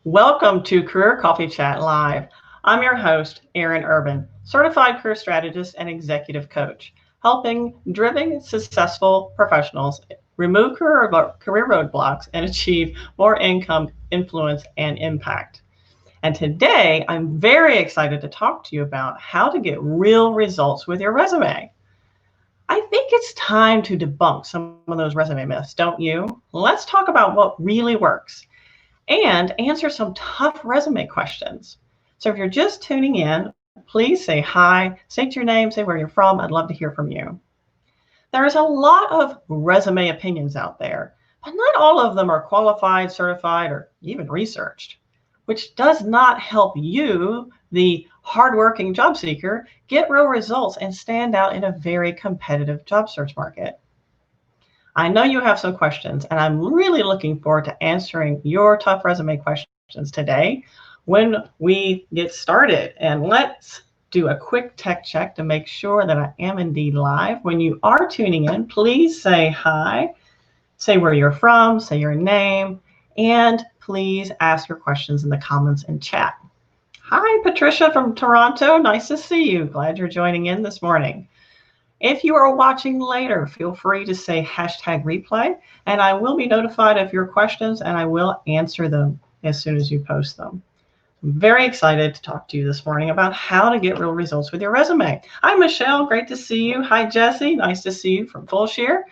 Welcome to Career Coffee Chat Live. I'm your host, Erin Urban, certified career strategist and executive coach, helping driven, successful professionals remove career roadblocks and achieve more income, influence, and impact. And today, I'm very excited to talk to you about how to get real results with your resume. I think it's time to debunk some of those resume myths, don't you? Let's talk about what really works and answer some tough resume questions. So if you're just tuning in, please say hi, state your name, say where you're from. I'd love to hear from you. There's a lot of resume opinions out there, but not all of them are qualified, certified, or even researched, which does not help you, the hardworking job seeker, get real results and stand out in a very competitive job search market. I know you have some questions, and I'm really looking forward to answering your tough resume questions today when we get started. And let's do a quick tech check to make sure that I am indeed live. When you are tuning in, please say hi, say where you're from, say your name, and please ask your questions in the comments and chat. Hi, Patricia from Toronto. Nice to see you. Glad you're joining in this morning. If you are watching later, feel free to say hashtag replay, and I will be notified of your questions and I will answer them as soon as you post them. I'm very excited to talk to you this morning about how to get real results with your resume. Hi, Michelle. Great to see you. Hi, Jesse. Nice to see you from Fulshire,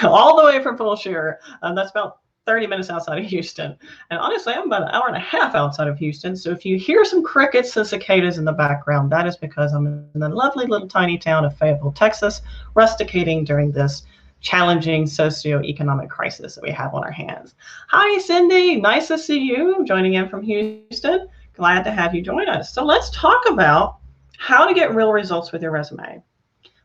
all the way from Fulshire. That's about 30 minutes outside of Houston. And honestly, I'm about an hour and a half outside of Houston. So if you hear some crickets and cicadas in the background, that is because I'm in the lovely little tiny town of Fayetteville, Texas, rusticating during this challenging socioeconomic crisis that we have on our hands. Hi, Cindy. Nice to see you joining in from Houston. Glad to have you join us. So let's talk about how to get real results with your resume.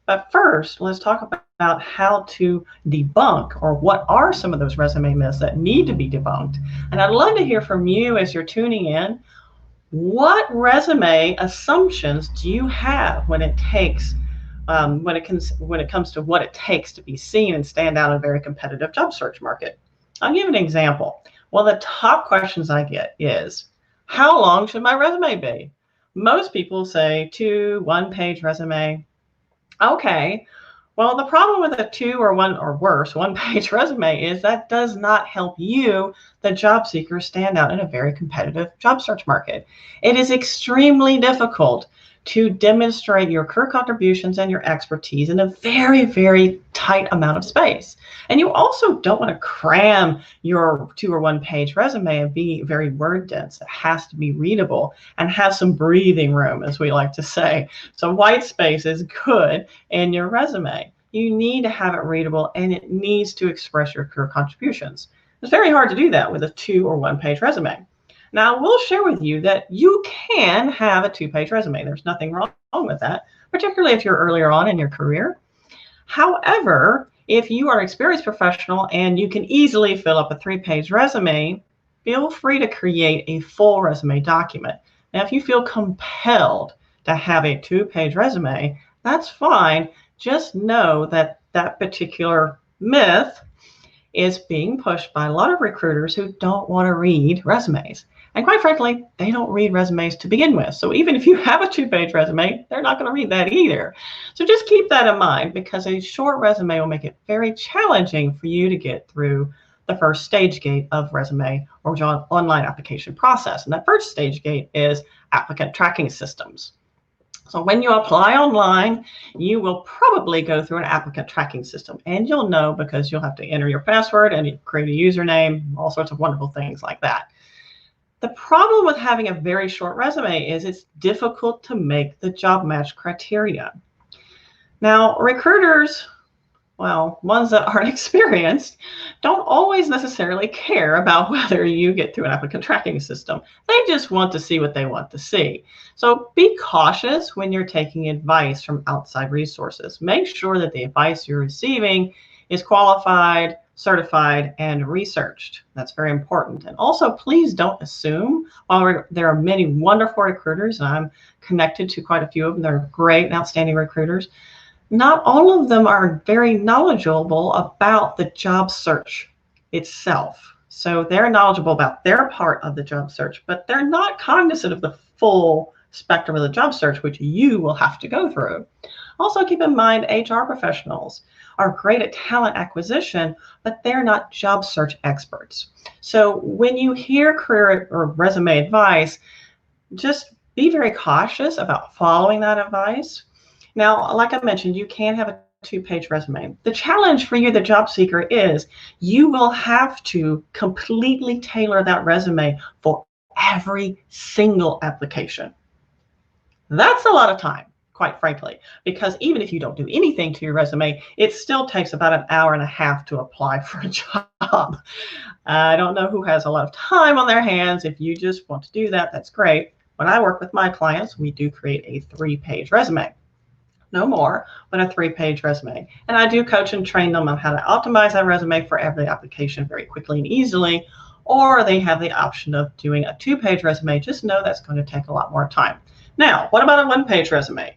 But first, let's talk about how to debunk, or what are some of those resume myths that need to be debunked. And I'd love to hear from you as you're tuning in. What resume assumptions do you have when it comes to what it takes to be seen and stand out in a very competitive job search market? I'll give an example. One of the top questions I get is, how long should my resume be? Most people say 2 one-page resume. Okay, well, the problem with a 2 or 1 or worse one-page resume is that does not help you, the job seeker, stand out in a very competitive job search market. It is extremely difficult to demonstrate your career contributions and your expertise in a very, very tight amount of space. And you also don't want to cram your 2 or 1 page resume and be very word dense. It has to be readable and have some breathing room, as we like to say. So white space is good in your resume. You need to have it readable, and it needs to express your career contributions. It's very hard to do that with a 2 or 1 page resume. Now, I will share with you that you can have a 2-page resume. There's nothing wrong with that, particularly if you're earlier on in your career. However, if you are an experienced professional and you can easily fill up a 3-page resume, feel free to create a full resume document. Now, if you feel compelled to have a 2-page resume, that's fine. Just know that that particular myth is being pushed by a lot of recruiters who don't want to read resumes. And quite frankly, they don't read resumes to begin with. So even if you have a 2-page resume, they're not going to read that either. So just keep that in mind, because a short resume will make it very challenging for you to get through the first stage gate of resume or online application process. And that first stage gate is applicant tracking systems. So when you apply online, you will probably go through an applicant tracking system, and you'll know because you'll have to enter your password and create a username, all sorts of wonderful things like that. The problem with having a very short resume is it's difficult to make the job match criteria. Now, recruiters, well, ones that aren't experienced, don't always necessarily care about whether you get through an applicant tracking system. They just want to see what they want to see. So be cautious when you're taking advice from outside resources. Make sure that the advice you're receiving is qualified, certified, and researched. That's very important. And also, please don't assume. While there are many wonderful recruiters, and I'm connected to quite a few of them, they're great and outstanding recruiters, not all of them are very knowledgeable about the job search itself. So they're knowledgeable about their part of the job search, but they're not cognizant of the full spectrum of the job search, which you will have to go through. Also, keep in mind HR professionals are great at talent acquisition, but they're not job search experts. So when you hear career or resume advice, just be very cautious about following that advice. Now, like I mentioned, you can have a 2-page resume. The challenge for you, the job seeker, is you will have to completely tailor that resume for every single application. That's a lot of time, quite frankly, because even if you don't do anything to your resume, it still takes about an hour and a half to apply for a job. I don't know who has a lot of time on their hands. If you just want to do that, that's great. When I work with my clients, we do create a 3-page resume. No more, but a 3-page resume. And I do coach and train them on how to optimize that resume for every application very quickly and easily, or they have the option of doing a 2-page resume. Just know that's going to take a lot more time. Now, what about a 1-page resume?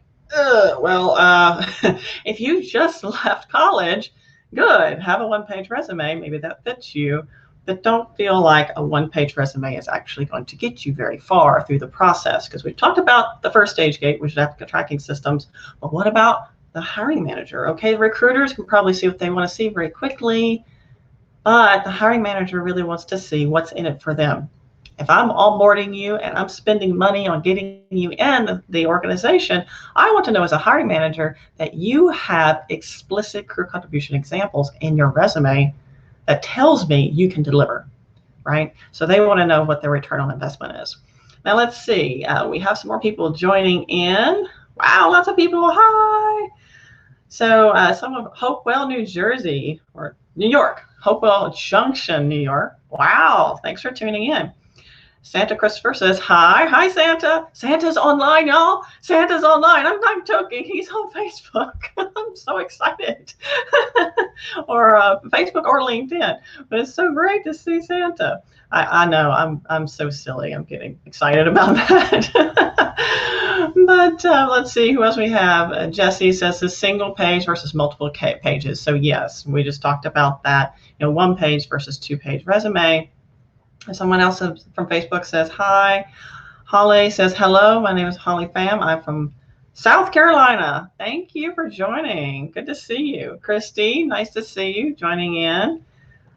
If you just left college, good, have a 1-page resume. Maybe that fits you, but don't feel like a 1-page resume is actually going to get you very far through the process, because we've talked about the first stage gate, which is applicant tracking systems. But what about the hiring manager? Okay, recruiters can probably see what they want to see very quickly, but the hiring manager really wants to see what's in it for them. If I'm onboarding you and I'm spending money on getting you in the organization, I want to know as a hiring manager that you have explicit career contribution examples in your resume that tells me you can deliver, right? So they want to know what their return on investment is. Now let's see, we have some more people joining in. Wow, lots of people, hi. So some of Hopewell, New Jersey, or New York, Hopewell Junction, New York. Wow, thanks for tuning in. Santa Christopher says, hi Santa. Santa's online, y'all. Santa's online. I'm not joking. He's on Facebook. I'm so excited. Or Facebook or LinkedIn. But it's so great to see Santa. I know I'm so silly. I'm getting excited about that. But let's see who else we have. Jesse says the single page versus multiple pages. So yes, we just talked about that. 1 page versus 2-page resume. Someone else from Facebook says, hi. Holly says, hello, my name is Holly Pham. I'm from South Carolina. Thank you for joining. Good to see you. Christy, nice to see you joining in.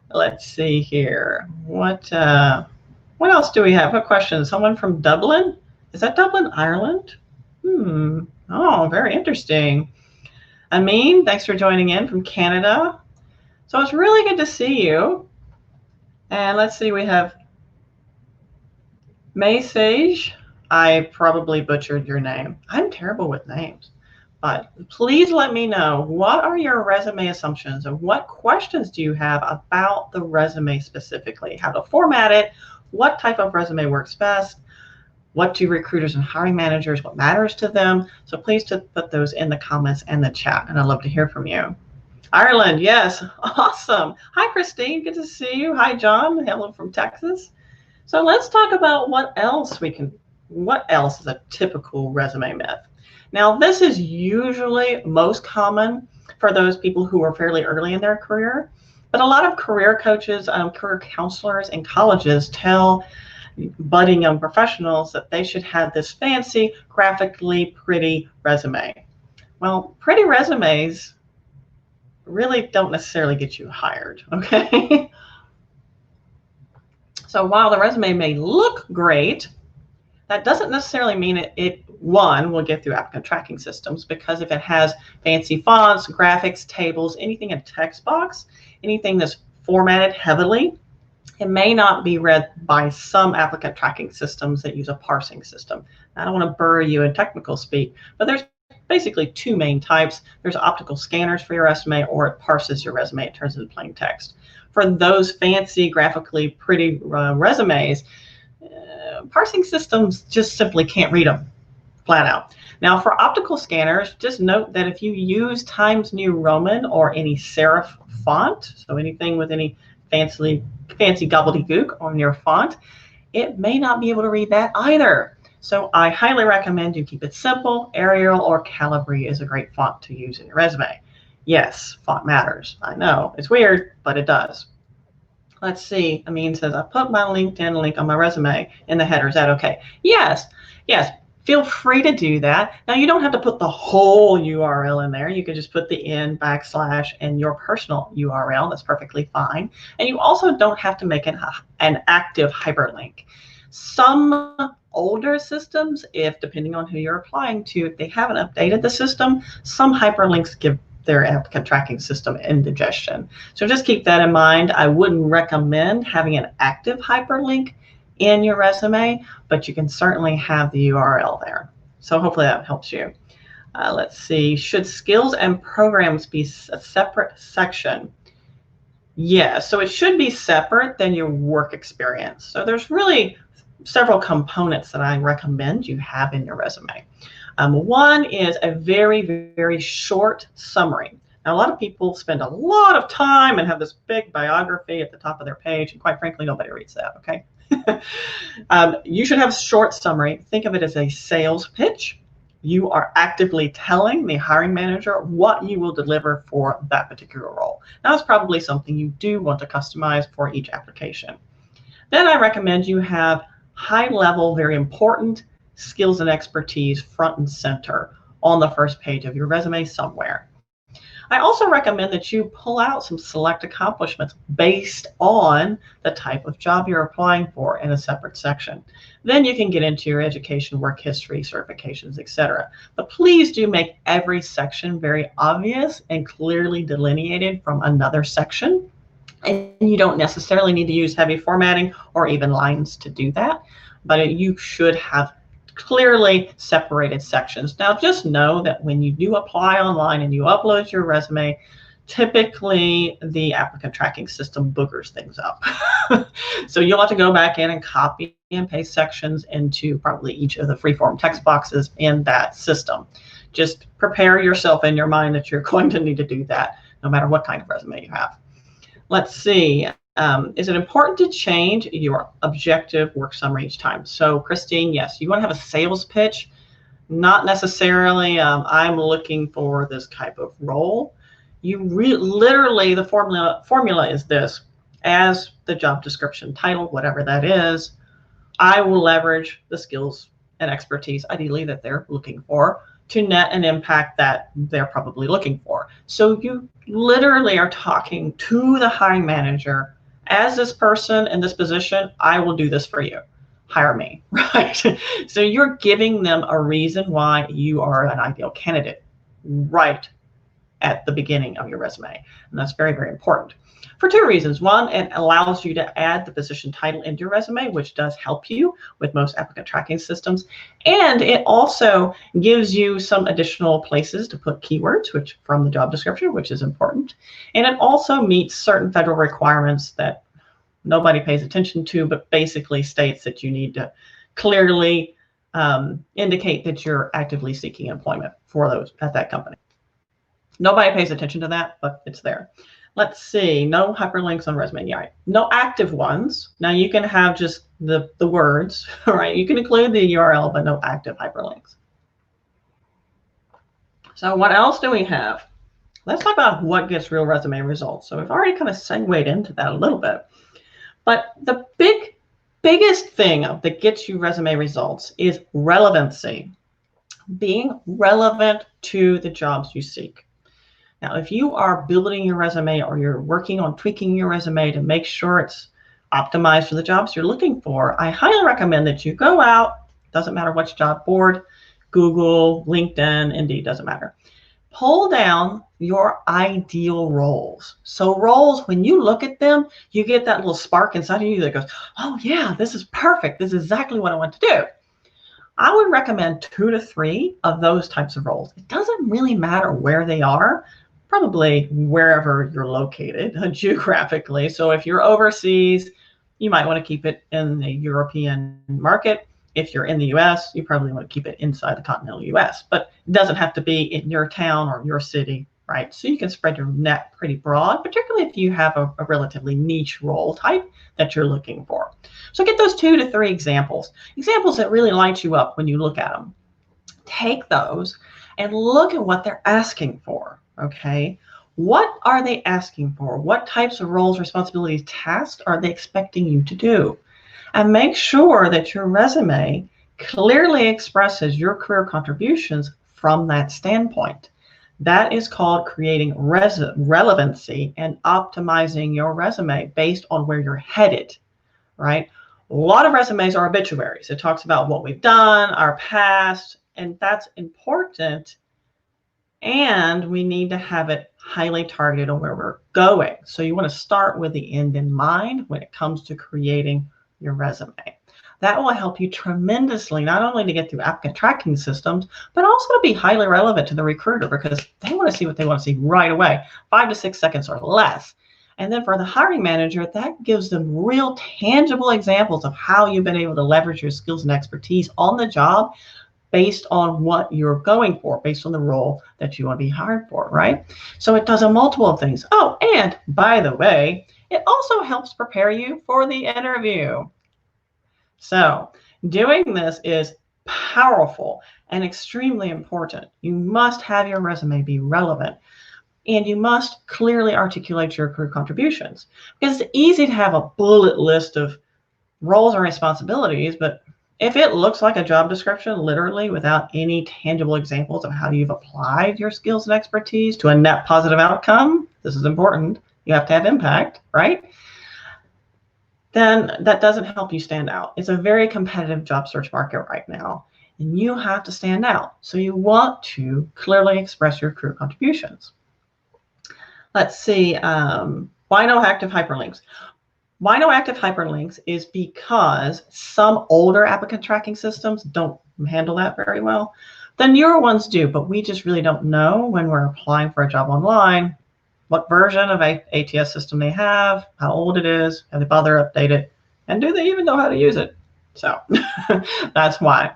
Let's see here. What else do we have? What questions? Someone from Dublin? Is that Dublin, Ireland? Oh, very interesting. Amin, thanks for joining in from Canada. So it's really good to see you. And let's see, we have Maysage. I probably butchered your name. I'm terrible with names. But please let me know, what are your resume assumptions and what questions do you have about the resume specifically? How to format it, what type of resume works best, what do recruiters and hiring managers, what matters to them? So please put those in the comments and the chat, and I'd love to hear from you. Ireland, yes, awesome. Hi, Christine, good to see you. Hi, John, hello from Texas. So let's talk about what else is a typical resume myth. Now, this is usually most common for those people who are fairly early in their career, but a lot of career coaches, career counselors in colleges tell budding young professionals that they should have this fancy, graphically pretty resume. Well, pretty resumes really don't necessarily get you hired, okay? So while the resume may look great, that doesn't necessarily mean it will get through applicant tracking systems, because if it has fancy fonts, graphics, tables, anything in text box, anything that's formatted heavily, it may not be read by some applicant tracking systems that use a parsing system. I don't want to bury you in technical speak, but there's basically 2 main types. There's optical scanners for your resume, or it parses your resume. It turns into plain text. For those fancy, graphically pretty resumes, parsing systems just simply can't read them, flat out. Now, for optical scanners, just note that if you use Times New Roman or any serif font, so anything with any fancy gobbledygook on your font, it may not be able to read that either. So I highly recommend you keep it simple. Arial or Calibri is a great font to use in your resume. Yes, font matters. I know, it's weird, but it does. Let's see. Amin says, I put my LinkedIn link on my resume in the header. Is that okay? Yes. Yes. Feel free to do that. Now, you don't have to put the whole URL in there. You can just put the in / and your personal URL. That's perfectly fine. And you also don't have to make an active hyperlink. Some older systems, if depending on who you're applying to, if they haven't updated the system, some hyperlinks give their applicant tracking system indigestion. So just keep that in mind. I wouldn't recommend having an active hyperlink in your resume, but you can certainly have the URL there. So hopefully that helps you. Let's see, should skills and programs be a separate section? Yeah, so it should be separate than your work experience. So there's really several components that I recommend you have in your resume. One is a very, very short summary. Now, a lot of people spend a lot of time and have this big biography at the top of their page, and quite frankly, nobody reads that, okay? You should have a short summary. Think of it as a sales pitch. You are actively telling the hiring manager what you will deliver for that particular role. Now, that's probably something you do want to customize for each application. Then I recommend you have high-level, very important skills and expertise front and center on the first page of your resume somewhere. I also recommend that you pull out some select accomplishments based on the type of job you're applying for in a separate section. Then you can get into your education, work history, certifications, etc. But please do make every section very obvious and clearly delineated from another section. And you don't necessarily need to use heavy formatting or even lines to do that, but you should have clearly separated sections. Now, just know that when you do apply online and you upload your resume, typically the applicant tracking system boogers things up. So you'll have to go back in and copy and paste sections into probably each of the freeform text boxes in that system. Just prepare yourself in your mind that you're going to need to do that no matter what kind of resume you have. Let's see. Is it important to change your objective work summary each time? So Christine, yes, you want to have a sales pitch, not necessarily I'm looking for this type of role. You literally, the formula is this: as the job description title, whatever that is, I will leverage the skills and expertise, ideally, that they're looking for to net an impact that they're probably looking for. So you literally are talking to the hiring manager. As this person in this position, I will do this for you. Hire me, right? So you're giving them a reason why you are an ideal candidate right at the beginning of your resume. And that's very, very important for two reasons. One, it allows you to add the position title into your resume, which does help you with most applicant tracking systems. And it also gives you some additional places to put keywords, which from the job description, which is important. And it also meets certain federal requirements that nobody pays attention to, but basically states that you need to clearly indicate that you're actively seeking employment for those at that company. Nobody pays attention to that, but it's there. Let's see, no hyperlinks on resume. Yeah, no active ones. Now you can have just the words, right? You can include the URL, but no active hyperlinks. So what else do we have? Let's talk about what gets real resume results. So we've already kind of segued into that a little bit. But the biggest thing that gets you resume results is relevancy, being relevant to the jobs you seek. Now, if you are building your resume or you're working on tweaking your resume to make sure it's optimized for the jobs you're looking for, I highly recommend that you go out, doesn't matter which job board, Google, LinkedIn, Indeed, doesn't matter. Pull down your ideal roles. So roles, when you look at them, you get that little spark inside of you that goes, oh yeah, this is perfect. This is exactly what I want to do. I would recommend 2 to 3 of those types of roles. It doesn't really matter where they are, probably wherever you're located geographically. So if you're overseas, you might want to keep it in the European market. If you're in the US, you probably want to keep it inside the continental US, but it doesn't have to be in your town or your city, right? So you can spread your net pretty broad, particularly if you have a relatively niche role type that you're looking for. So get those 2 to 3 examples that really light you up when you look at them. Take those and look at what they're asking for, okay? What are they asking for? What types of roles, responsibilities, tasks are they expecting you to do? And make sure that your resume clearly expresses your career contributions from that standpoint. That is called creating relevancy and optimizing your resume based on where you're headed, right? A lot of resumes are obituaries. It talks about what we've done, our past, and that's important. And we need to have it highly targeted on where we're going. So you want to start with the end in mind when it comes to creating your resume. That will help you tremendously, not only to get through applicant tracking systems, but also to be highly relevant to the recruiter, because they want to see what they want to see right away, 5 to 6 seconds or less. And then for the hiring manager, that gives them real tangible examples of how you've been able to leverage your skills and expertise on the job based on what you're going for, based on the role that you want to be hired for, right? So it does a multiple of things. Oh, and by the way, it also helps prepare you for the interview. So doing this is powerful and extremely important. You must have your resume be relevant, and you must clearly articulate your career contributions, because it's easy to have a bullet list of roles and responsibilities, but if it looks like a job description, literally without any tangible examples of how you've applied your skills and expertise to a net positive outcome, this is important, you have to have impact, right? Then that doesn't help you stand out. It's a very competitive job search market right now, and you have to stand out. So you want to clearly express your career contributions. Let's see, why no active hyperlinks? Why no active hyperlinks is because some older applicant tracking systems don't handle that very well. The newer ones do, but we just really don't know when we're applying for a job online what version of ATS system they have, how old it is, have they bothered to update it, and do they even know how to use it? So that's why.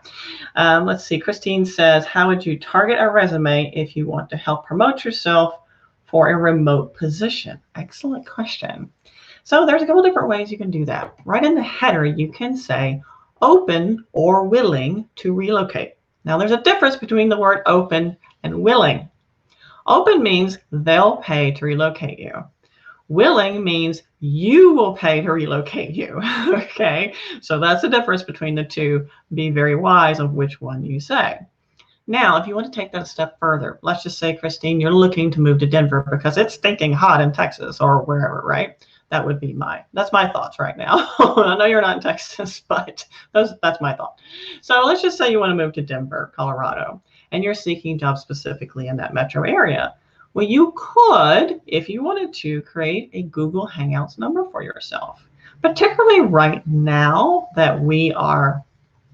Let's see, Christine says, how would you target a resume if you want to help promote yourself for a remote position? Excellent question. So there's a couple different ways you can do that. Right in the header, you can say open or willing to relocate. Now there's a difference between the word open and willing. Open means they'll pay to relocate you. Willing means you will pay to relocate you. Okay, so that's the difference between the two. Be very wise of which one you say. Now, if you want to take that a step further, let's just say, Christine, you're looking to move to Denver because it's stinking hot in Texas or wherever, right? That would be that's my thoughts right now. I know you're not in Texas, but that's my thought. So let's just say you want to move to Denver, Colorado, and you're seeking jobs specifically in that metro area. Well, you could, if you wanted to, create a Google Hangouts number for yourself, particularly right now that we are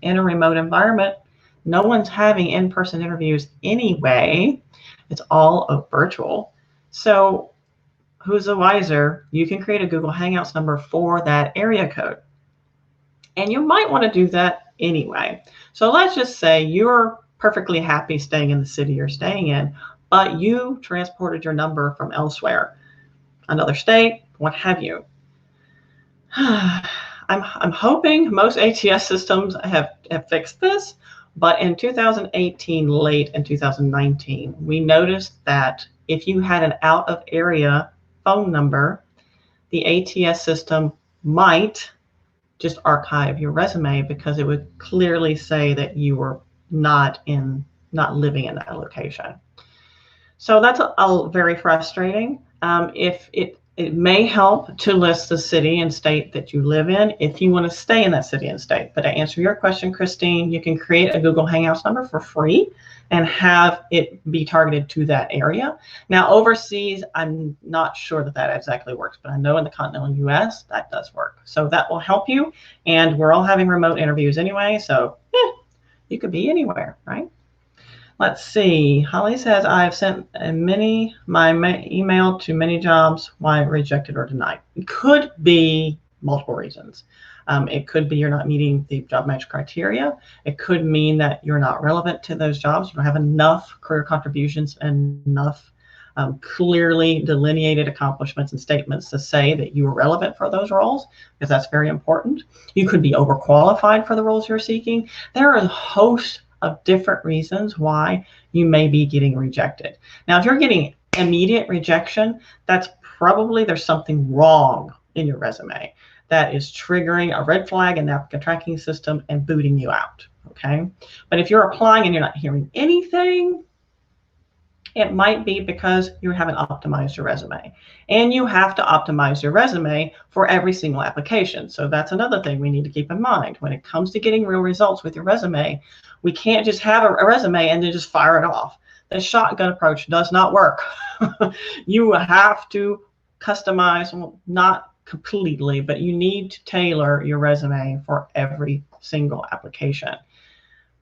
in a remote environment. No one's having in-person interviews anyway. It's all virtual. So who's the wiser? You can create a Google Hangouts number for that area code. And you might want to do that anyway. So let's just say you're perfectly happy staying in the city you're staying in, but you transported your number from elsewhere, another state, what have you. I'm hoping most ATS systems have fixed this, but in 2018, late in 2019, we noticed that if you had an out-of-area phone number, the ATS system might just archive your resume because it would clearly say that you were not living in that location. So that's very frustrating. If it may help to list the city and state that you live in if you want to stay in that city and state. But to answer your question, Christine, you can create a Google Hangouts number for free and have it be targeted to that area. Now, overseas, I'm not sure that exactly works, but I know in the continental US, that does work. So that will help you. And we're all having remote interviews anyway, so you could be anywhere, right? Let's see. Holly says, I've sent my email to many jobs. Why rejected or denied? It could be multiple reasons. It could be you're not meeting the job match criteria. It could mean that you're not relevant to those jobs. You don't have enough career contributions and enough clearly delineated accomplishments and statements to say that you are relevant for those roles, because that's very important. You could be overqualified for the roles you're seeking. There are a host of different reasons why you may be getting rejected. Now, if you're getting immediate rejection, that's probably there's something wrong in your resume that is triggering a red flag in the applicant tracking system and booting you out. Okay. But if you're applying and you're not hearing anything, it might be because you haven't optimized your resume. And you have to optimize your resume for every single application. So that's another thing we need to keep in mind. When it comes to getting real results with your resume, we can't just have a resume and then just fire it off. The shotgun approach does not work. You have to customize, well, not completely, but you need to tailor your resume for every single application.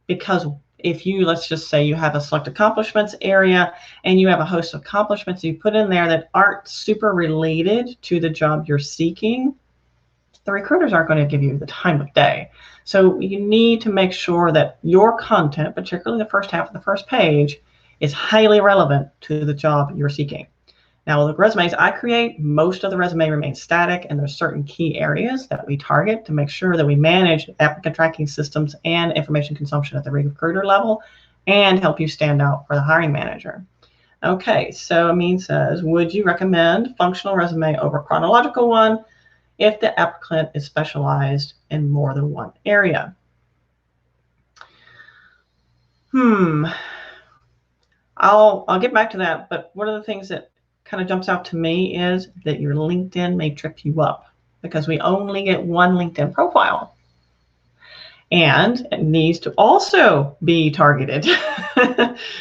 Because if you, let's just say you have a select accomplishments area and you have a host of accomplishments you put in there that aren't super related to the job you're seeking, the recruiters aren't going to give you the time of day. So you need to make sure that your content, particularly the first half of the first page, is highly relevant to the job you're seeking. Now, the resumes I create, most of the resume remains static, and there's certain key areas that we target to make sure that we manage applicant tracking systems and information consumption at the recruiter level and help you stand out for the hiring manager. Okay, so Amin says, would you recommend functional resume over chronological one if the applicant is specialized in more than one area? I'll get back to that, but one of the things that kind of jumps out to me is that your LinkedIn may trip you up because we only get one LinkedIn profile. And it needs to also be targeted.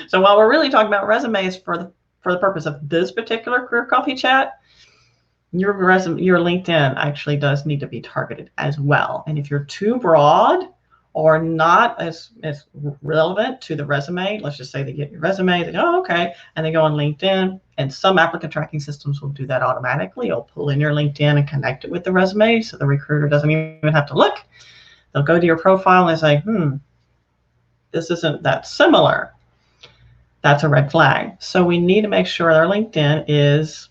So while we're really talking about resumes for the purpose of this particular career coffee chat, your LinkedIn actually does need to be targeted as well. And if you're too broad or not as relevant to the resume, let's just say they get your resume, they go, oh, okay, and they go on LinkedIn, and some applicant tracking systems will do that automatically. It'll pull in your LinkedIn and connect it with the resume so the recruiter doesn't even have to look. They'll go to your profile and say, this isn't that similar. That's a red flag. So we need to make sure our LinkedIn is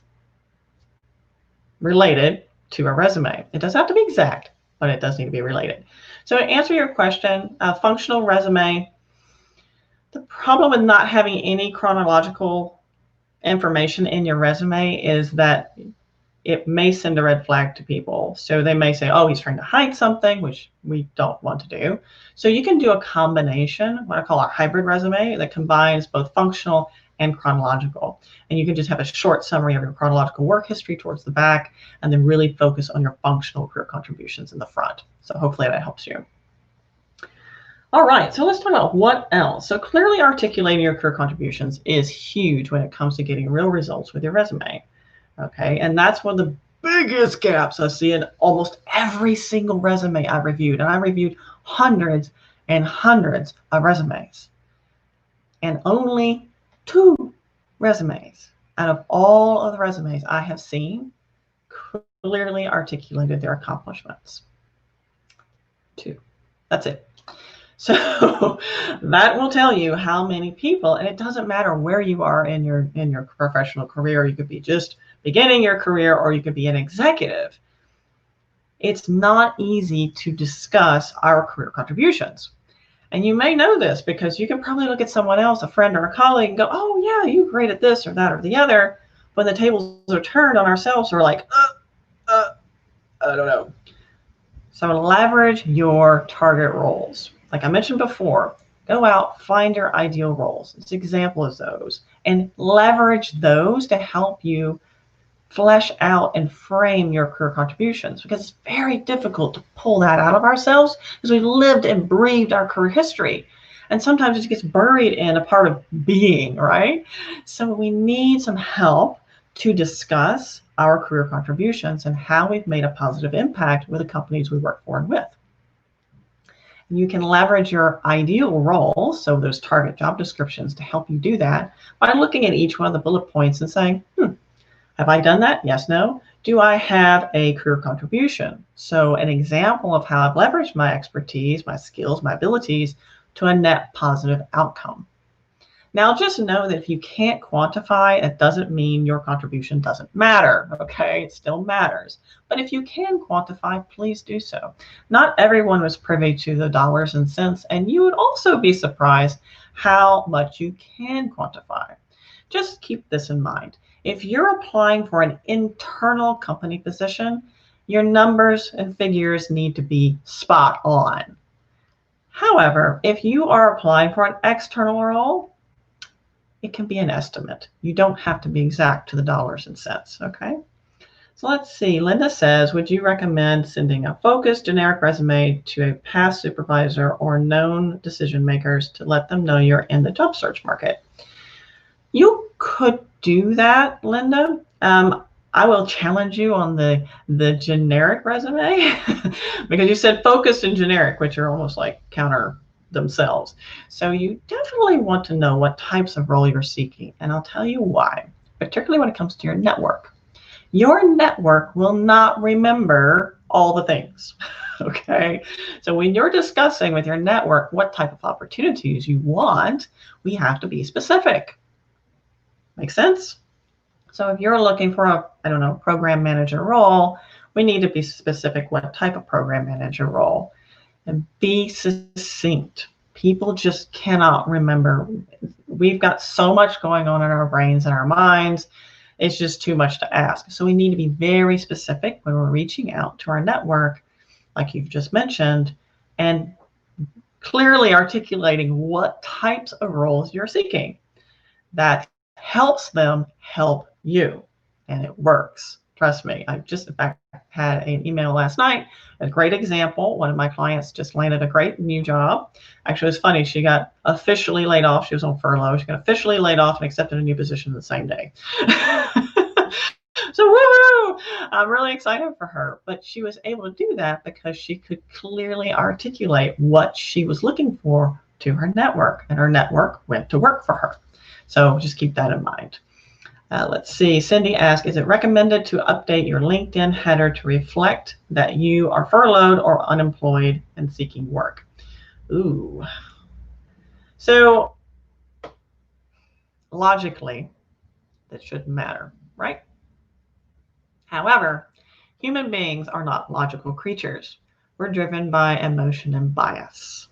related to a resume. It doesn't have to be exact, but it does need to be related. So to answer your question, a functional resume, the problem with not having any chronological information in your resume is that it may send a red flag to people. So they may say, oh, he's trying to hide something, which we don't want to do. So you can do a combination, what I call a hybrid resume, that combines both functional and chronological. And you can just have a short summary of your chronological work history towards the back, and then really focus on your functional career contributions in the front. So hopefully that helps you. All right, so let's talk about what else. So clearly articulating your career contributions is huge when it comes to getting real results with your resume. Okay, and that's one of the biggest gaps I see in almost every single resume I reviewed. And I reviewed hundreds and hundreds of resumes. And only 2 resumes out of all of the resumes I have seen clearly articulated their accomplishments. 2. That's it. So that will tell you how many people, and it doesn't matter where you are in your professional career. You could be just beginning your career, or you could be an executive. It's not easy to discuss our career contributions. And you may know this because you can probably look at someone else, a friend or a colleague, and go, oh yeah, you're great at this or that or the other. When the tables are turned on ourselves, we're like, I don't know. So leverage your target roles. Like I mentioned before, go out, find your ideal roles. It's an example of those, and leverage those to help you flesh out and frame your career contributions, because it's very difficult to pull that out of ourselves because we've lived and breathed our career history. And sometimes it gets buried in a part of being, right? So we need some help to discuss our career contributions and how we've made a positive impact with the companies we work for and with. You can leverage your ideal role, so those target job descriptions, to help you do that by looking at each one of the bullet points and saying, have I done that? Yes, no. Do I have a career contribution? So an example of how I've leveraged my expertise, my skills, my abilities to a net positive outcome. Now, just know that if you can't quantify, it doesn't mean your contribution doesn't matter, okay? It still matters. But if you can quantify, please do so. Not everyone was privy to the dollars and cents, and you would also be surprised how much you can quantify. just keep this in mind. If you're applying for an internal company position, your numbers and figures need to be spot on. However, if you are applying for an external role, it can be an estimate. You don't have to be exact to the dollars and cents, okay? So let's see, Linda says, would you recommend sending a focused generic resume to a past supervisor or known decision makers to let them know you're in the job search market? You could do that, Linda. I will challenge you on the generic resume because you said focused and generic, which are almost like counter themselves. So you definitely want to know what types of role you're seeking, and I'll tell you why, particularly when it comes to your network. Your network will not remember all the things, okay? So when you're discussing with your network what type of opportunities you want, we have to be specific. Make sense? So if you're looking for a, I don't know, program manager role, we need to be specific what type of program manager role. And be succinct. People just cannot remember. We've got so much going on in our brains and our minds. It's just too much to ask. So we need to be very specific when we're reaching out to our network, like you've just mentioned, and clearly articulating what types of roles you're seeking. That helps them help you, and it works. Trust me. I just, in fact, had an email last night, a great example. One of my clients just landed a great new job. Actually, it was funny. She got officially laid off. She was on furlough. She got officially laid off and accepted a new position the same day. So woo! I'm really excited for her. But she was able to do that because she could clearly articulate what she was looking for to her network, and her network went to work for her. So just keep that in mind. Let's see, Cindy asked, is it recommended to update your LinkedIn header to reflect that you are furloughed or unemployed and seeking work? Ooh. So logically, that shouldn't matter, right? However, human beings are not logical creatures. We're driven by emotion and bias.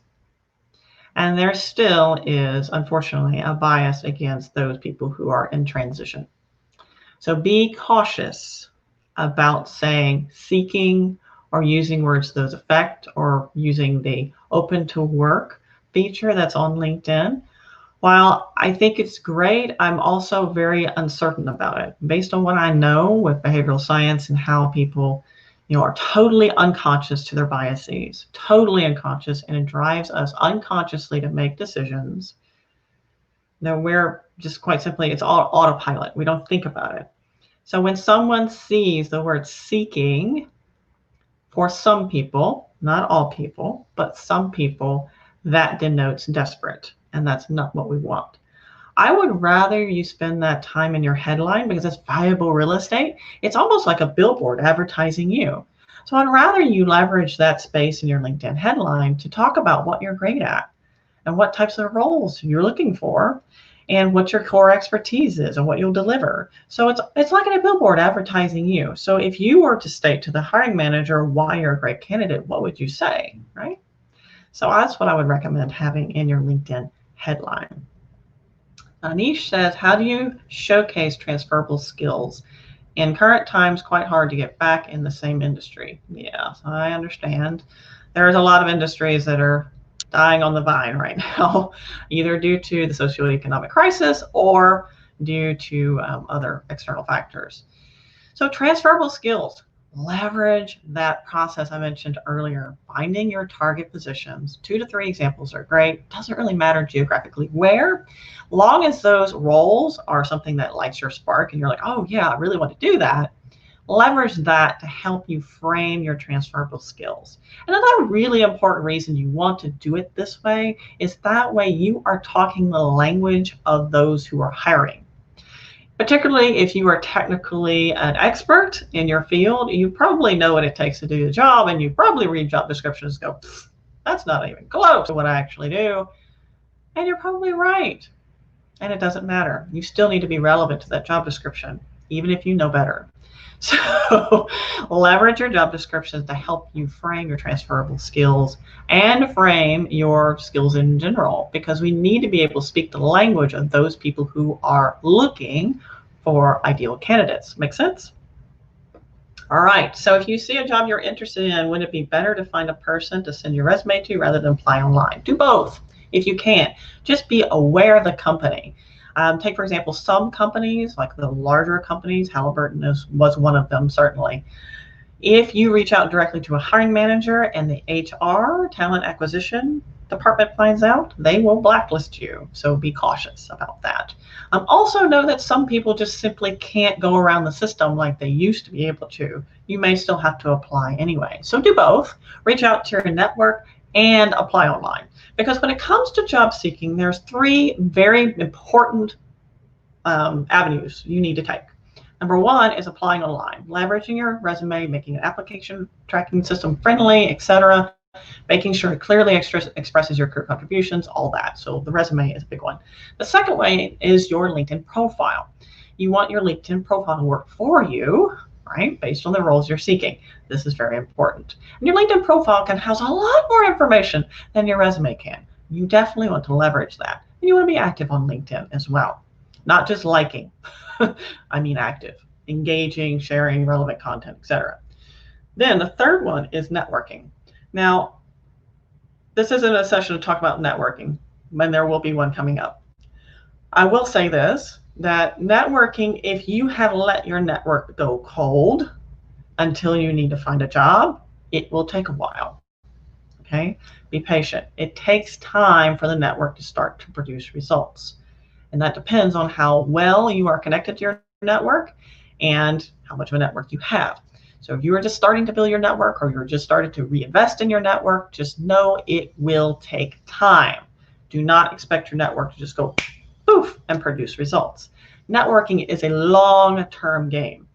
And there still is, unfortunately, a bias against those people who are in transition. So be cautious about saying seeking or using words to those effect, or using the open to work feature that's on LinkedIn. While I think it's great, I'm also very uncertain about it. Based on what I know with behavioral science and how people are totally unconscious to their biases, totally unconscious, and it drives us unconsciously to make decisions. We're just quite simply, it's all autopilot. We don't think about it. So when someone sees the word seeking, for some people, not all people, but some people, that denotes desperate, and that's not what we want. I would rather you spend that time in your headline because it's valuable real estate. It's almost like a billboard advertising you. So I'd rather you leverage that space in your LinkedIn headline to talk about what you're great at and what types of roles you're looking for and what your core expertise is and what you'll deliver. So it's like a billboard advertising you. So if you were to state to the hiring manager why you're a great candidate, what would you say, right? So that's what I would recommend having in your LinkedIn headline. Anish says, how do you showcase transferable skills? In current times, quite hard to get back in the same industry. Yeah, I understand. There's a lot of industries that are dying on the vine right now, either due to the socioeconomic crisis or due to other external factors. So transferable skills, leverage that process I mentioned earlier, finding your target positions. 2 to 3 examples are great. Doesn't really matter geographically where, long as those roles are something that lights your spark and you're like, oh yeah, I really want to do that. Leverage that to help you frame your transferable skills. Another really important reason you want to do it this way is that way you are talking the language of those who are hiring. Particularly if you are technically an expert in your field, you probably know what it takes to do the job, and you probably read job descriptions and go, that's not even close to what I actually do. And you're probably right. And it doesn't matter. You still need to be relevant to that job description, even if you know better. So leverage your job descriptions to help you frame your transferable skills and frame your skills in general, because we need to be able to speak the language of those people who are looking for ideal candidates. Make sense? All right, so if you see a job you're interested in, wouldn't it be better to find a person to send your resume to rather than apply online? Do both if you can. Just be aware of the company. Take, for example, some companies, like the larger companies, Halliburton was one of them, certainly. If you reach out directly to a hiring manager and the HR, talent acquisition department finds out, they will blacklist you. So be cautious about that. Also know that some people just simply can't go around the system like they used to be able to. You may still have to apply anyway. So do both. Reach out to your network and apply online. Because when it comes to job seeking, there's three very important avenues you need to take. Number one is applying online, leveraging your resume, making an application tracking system friendly, etc., making sure it clearly expresses your career contributions, all that. So the resume is a big one. The second way is your LinkedIn profile. You want your LinkedIn profile to work for you, right, based on the roles you're seeking. This is very important. And your LinkedIn profile can house a lot more information than your resume can. You definitely want to leverage that. And you want to be active on LinkedIn as well. Not just liking, I mean active, engaging, sharing relevant content, etc. Then the third one is networking. Now, this isn't a session to talk about networking, and there will be one coming up. I will say this, that networking, if you have let your network go cold until you need to find a job, it will take a while. Okay? Be patient. It takes time for the network to start to produce results. And that depends on how well you are connected to your network and how much of a network you have. So if you are just starting to build your network, or you're just starting to reinvest in your network, just know it will take time. Do not expect your network to just go poof and produce results. Networking is a long-term game.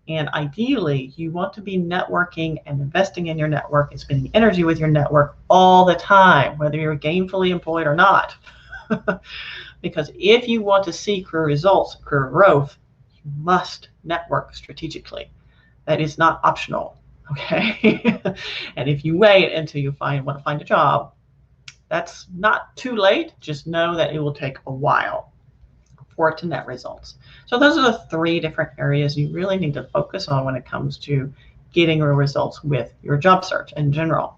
And ideally, you want to be networking and investing in your network and spending energy with your network all the time, whether you're gainfully employed or not. Because if you want to see career results, career growth, you must network strategically. That is not optional, okay? And if you wait until you want to find a job, that's not too late. Just know that it will take a while for it to net results. So those are the three different areas you really need to focus on when it comes to getting real results with your job search in general.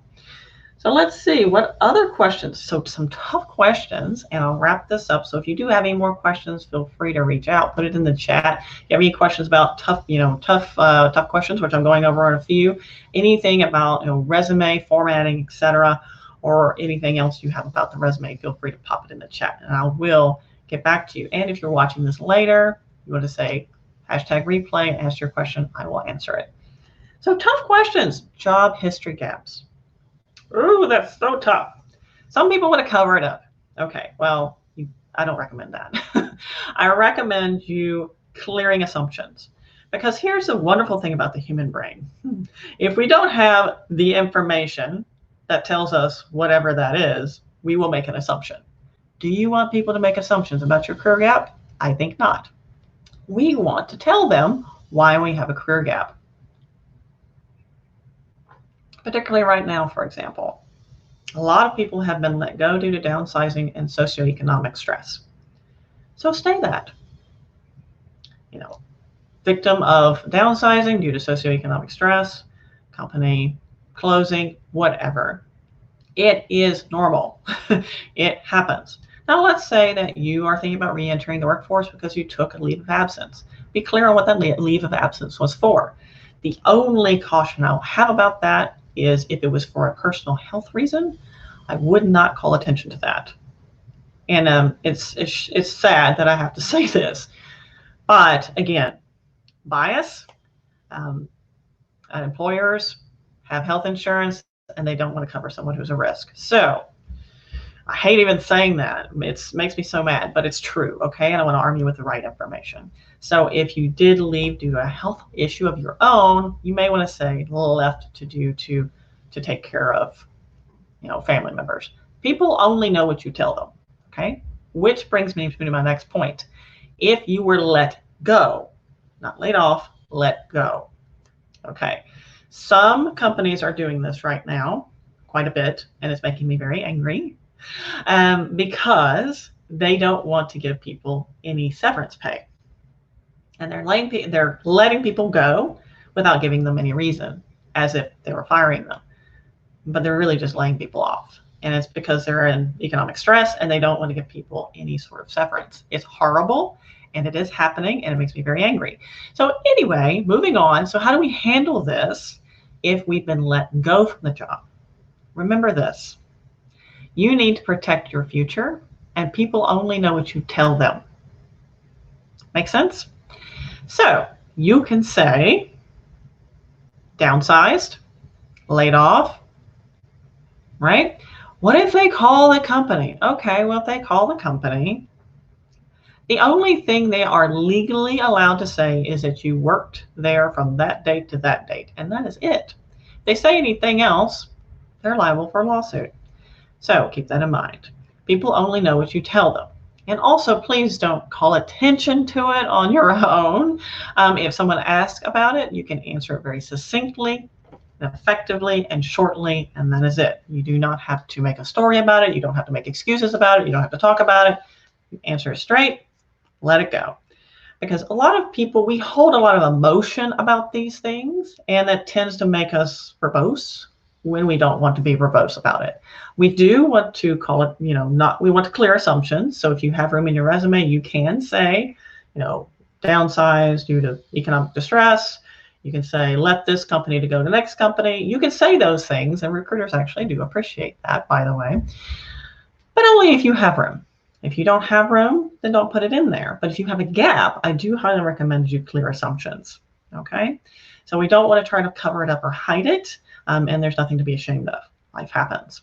So let's see what other questions. So some tough questions, and I'll wrap this up. So if you do have any more questions, feel free to reach out, put it in the chat. If you have any questions about tough questions, which I'm going over on a few, anything about resume formatting, etc., or anything else you have about the resume, feel free to pop it in the chat, and I will get back to you. And if you're watching this later, you want to say #replay and ask your question, I will answer it. So tough questions, job history gaps. Ooh, that's so tough. Some people want to cover it up. Okay, well, I don't recommend that. I recommend you clearing assumptions. Because here's the wonderful thing about the human brain. If we don't have the information that tells us whatever that is, we will make an assumption. Do you want people to make assumptions about your career gap? I think not. We want to tell them why we have a career gap. Particularly right now, for example, a lot of people have been let go due to downsizing and socioeconomic stress. So stay that. Victim of downsizing due to socioeconomic stress, company closing, whatever. It is normal. It happens. Now let's say that you are thinking about re-entering the workforce because you took a leave of absence. Be clear on what that leave of absence was for. The only caution I'll have about that is if it was for a personal health reason, I would not call attention to that. And it's sad that I have to say this, but again, bias. Employers have health insurance and they don't want to cover someone who's a risk. So I hate even saying that. It makes me so mad, but it's true, okay? And I want to arm you with the right information. So if you did leave due to a health issue of your own, you may want to say left to do to take care of, family members. People only know what you tell them, okay? Which brings me to my next point. If you were let go, not laid off, let go. Okay. Some companies are doing this right now quite a bit, and it's making me very angry because they don't want to give people any severance pay. And they're letting people go without giving them any reason, as if they were firing them. But they're really just laying people off. And it's because they're in economic stress and they don't want to give people any sort of severance. It's horrible, and it is happening, and it makes me very angry. So anyway, moving on. So how do we handle this if we've been let go from the job? Remember this. You need to protect your future, and people only know what you tell them. Make sense? So you can say downsized, laid off, right? What if they call the company? Okay, well, if they call the company, the only thing they are legally allowed to say is that you worked there from that date to that date, and that is it. If they say anything else, they're liable for a lawsuit. So keep that in mind. People only know what you tell them. And also, please don't call attention to it on your own. If someone asks about it, you can answer it very succinctly, effectively, and shortly, and that is it. You do not have to make a story about it. You don't have to make excuses about it. You don't have to talk about it. You answer it straight, let it go. Because a lot of people, we hold a lot of emotion about these things, and that tends to make us verbose when we don't want to be verbose about it. We do want to call it, we want to clear assumptions. So if you have room in your resume, you can say, downsize due to economic distress. You can say, left this company to go to the next company. You can say those things, and recruiters actually do appreciate that, by the way, but only if you have room. If you don't have room, then don't put it in there. But if you have a gap, I do highly recommend you clear assumptions, okay? So we don't want to try to cover it up or hide it, and there's nothing to be ashamed of. Life happens.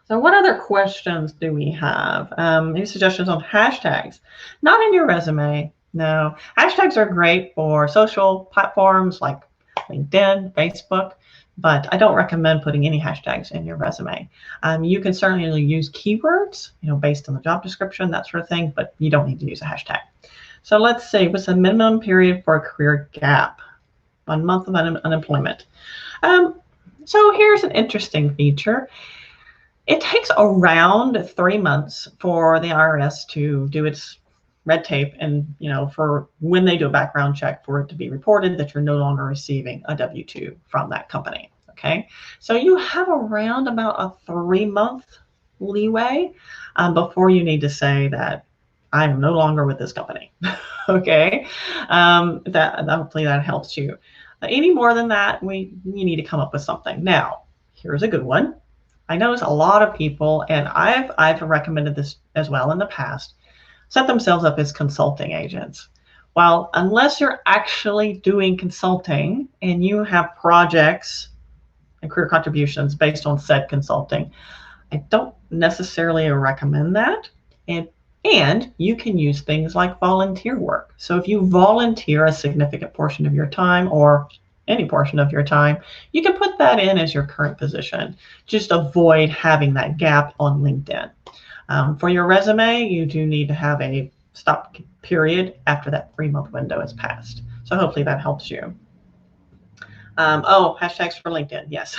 So what other questions do we have? Any suggestions on hashtags? Not in your resume, no. Hashtags are great for social platforms like LinkedIn, Facebook, but I don't recommend putting any hashtags in your resume. You can certainly use keywords, based on the job description, that sort of thing, but you don't need to use a hashtag. So let's see, what's the minimum period for a career gap? 1 month of unemployment. So here's an interesting feature. It takes around 3 months for the IRS to do its red tape and, for when they do a background check for it to be reported that you're no longer receiving a W-2 from that company, okay? So you have around about a 3-month leeway before you need to say that I am no longer with this company, okay? Hopefully that helps you. Any more than that, you need to come up with something. Now, here's a good one. I know a lot of people, and I've recommended this as well in the past, set themselves up as consulting agents. Well, unless you're actually doing consulting and you have projects and career contributions based on said consulting, I don't necessarily recommend that. And you can use things like volunteer work. So if you volunteer a significant portion of your time or any portion of your time, you can put that in as your current position. Just avoid having that gap on LinkedIn. For your resume, you do need to have a stop period after that 3-month window is passed. So hopefully that helps you. Hashtags for LinkedIn, yes.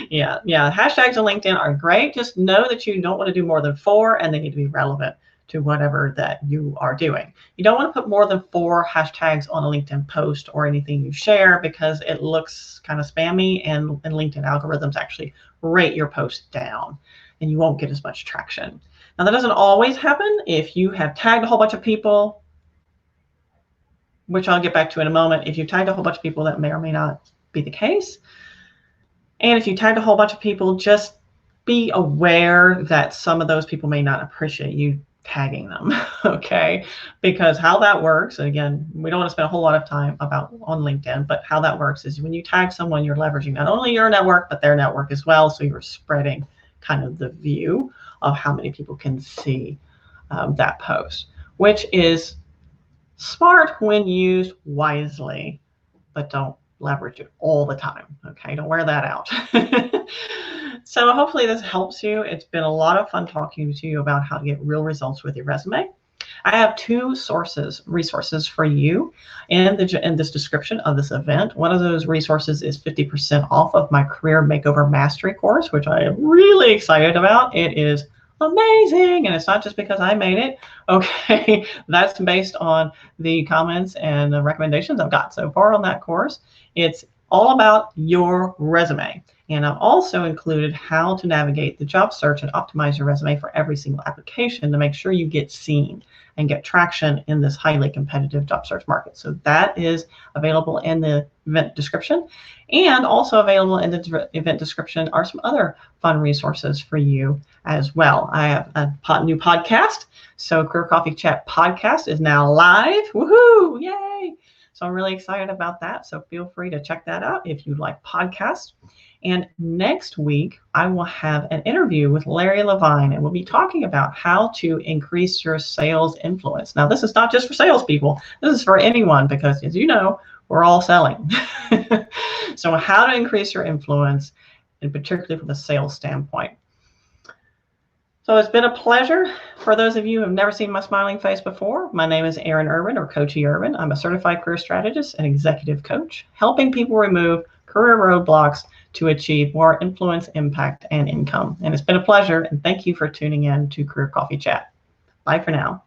Yeah, hashtags on LinkedIn are great. Just know that you don't want to do more than 4, and they need to be relevant to whatever that you are doing. You don't want to put more than 4 hashtags on a LinkedIn post or anything you share because it looks kind of spammy, and LinkedIn algorithms actually rate your post down and you won't get as much traction. Now that doesn't always happen. If you have tagged a whole bunch of people, which I'll get back to in a moment, if you tagged a whole bunch of people, that may or may not be the case. And if you tagged a whole bunch of people, just be aware that some of those people may not appreciate you tagging them, okay? Because how that works, and again, we don't want to spend a whole lot of time on LinkedIn, but how that works is when you tag someone, you're leveraging not only your network, but their network as well. So you're spreading kind of the view of how many people can see that post, which is smart when used wisely, but don't leverage it all the time, okay? Don't wear that out. So hopefully this helps you. It's been a lot of fun talking to you about how to get real results with your resume. I have two resources for you in this description of this event. One of those resources is 50% off of my Career Makeover Mastery course, which I am really excited about. It is amazing, and it's not just because I made it. Okay, that's based on the comments and the recommendations I've got so far on that course. It's all about your resume. And I've also included how to navigate the job search and optimize your resume for every single application to make sure you get seen and get traction in this highly competitive job search market. So that is available in the event description. And also available in the event description are some other fun resources for you as well. I have a new podcast. So Career Coffee Chat podcast is now live. Woohoo! Yay! So I'm really excited about that. So feel free to check that out if you like podcasts. And next week, I will have an interview with Larry Levine, and we'll be talking about how to increase your sales influence. Now, this is not just for salespeople. This is for anyone because, as you know, we're all selling. So how to increase your influence, and particularly from a sales standpoint. So it's been a pleasure. For those of you who have never seen my smiling face before, my name is Erin Irvin, or Coachy Irvin. I'm a certified career strategist and executive coach, helping people remove career roadblocks to achieve more influence, impact, and income. And it's been a pleasure, and thank you for tuning in to Career Coffee Chat. Bye for now.